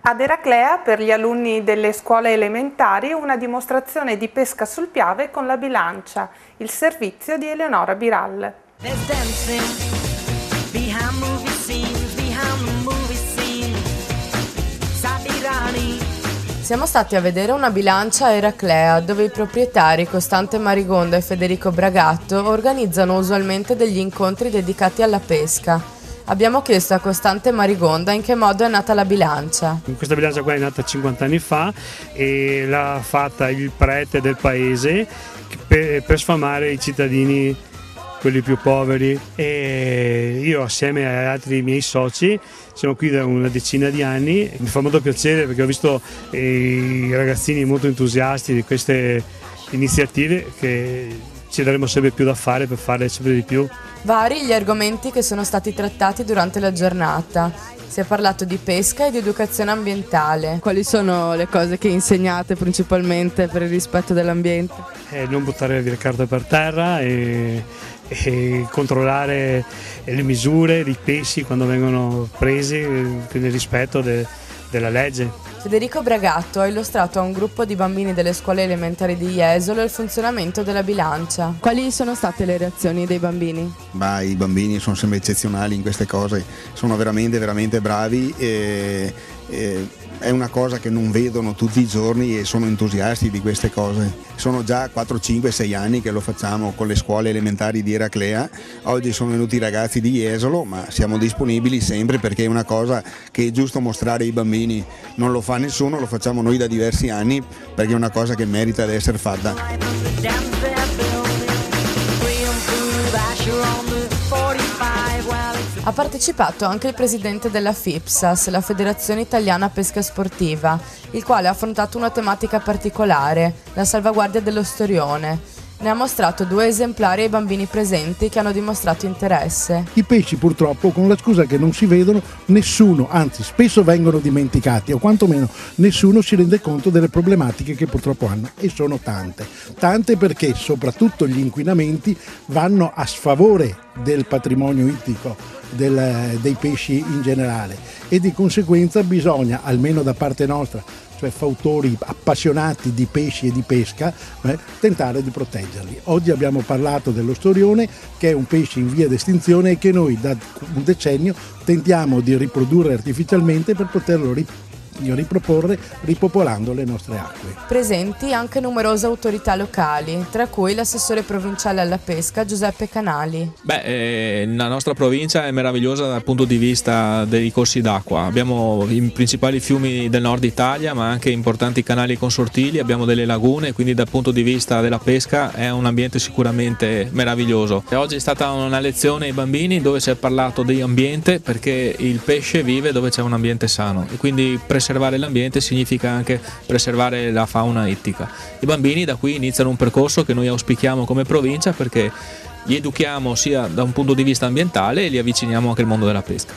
Ad Eraclea, per gli alunni delle scuole elementari, una dimostrazione di pesca sul Piave con la bilancia, il servizio di Eleonora Biral. Siamo stati a vedere una bilancia a Eraclea, dove i proprietari Costante Marigonda e Federico Bragatto organizzano usualmente degli incontri dedicati alla pesca. Abbiamo chiesto a Costante Marigonda in che modo è nata la bilancia. Questa bilancia qua è nata 50 anni fa e l'ha fatta il prete del paese per sfamare i cittadini, quelli più poveri, e io assieme agli altri miei soci siamo qui da una decina di anni. Mi fa molto piacere perché ho visto i ragazzini molto entusiasti di queste iniziative che ci daremo sempre più da fare per fare sempre di più. Vari gli argomenti che sono stati trattati durante la giornata. Si è parlato di pesca e di educazione ambientale. Quali sono le cose che insegnate principalmente per il rispetto dell'ambiente? Non buttare le carte per terra e controllare le misure dei pesci quando vengono presi nel rispetto della legge. Federico Bragatto ha illustrato a un gruppo di bambini delle scuole elementari di Jesolo il funzionamento della bilancia. Quali sono state le reazioni dei bambini? I bambini sono sempre eccezionali in queste cose, sono veramente bravi e è una cosa che non vedono tutti i giorni e sono entusiasti di queste cose. Sono già 4, 5, 6 anni che lo facciamo con le scuole elementari di Eraclea. Oggi sono venuti i ragazzi di Jesolo, ma siamo disponibili sempre perché è una cosa che è giusto mostrare ai bambini. Non lo fa nessuno, lo facciamo noi da diversi anni perché è una cosa che merita di essere fatta. Ha partecipato anche il presidente della FIPSAS, la Federazione Italiana Pesca Sportiva, il quale ha affrontato una tematica particolare, la salvaguardia dello storione. Ne ha mostrato 2 esemplari ai bambini presenti che hanno dimostrato interesse. I pesci purtroppo, con la scusa che non si vedono, nessuno, anzi spesso vengono dimenticati o quantomeno nessuno si rende conto delle problematiche che purtroppo hanno, e sono tante. Tante perché soprattutto gli inquinamenti vanno a sfavore del patrimonio ittico, dei pesci in generale, e di conseguenza bisogna, almeno da parte nostra, cioè fautori appassionati di pesci e di pesca, tentare di proteggerli. Oggi abbiamo parlato dello storione, che è un pesce in via di estinzione e che noi da un decennio tentiamo di riprodurre artificialmente per poterlo riproporre ripopolando le nostre acque. Presenti anche numerose autorità locali, tra cui l'assessore provinciale alla pesca Giuseppe Canali. La nostra provincia è meravigliosa dal punto di vista dei corsi d'acqua. Abbiamo i principali fiumi del nord Italia, ma anche importanti canali consortili, abbiamo delle lagune, quindi dal punto di vista della pesca è un ambiente sicuramente meraviglioso. E oggi è stata una lezione ai bambini dove si è parlato di ambiente, perché il pesce vive dove c'è un ambiente sano e quindi preservare l'ambiente significa anche preservare la fauna ittica. I bambini da qui iniziano un percorso che noi auspichiamo come provincia, perché li educhiamo sia da un punto di vista ambientale e li avviciniamo anche al mondo della pesca.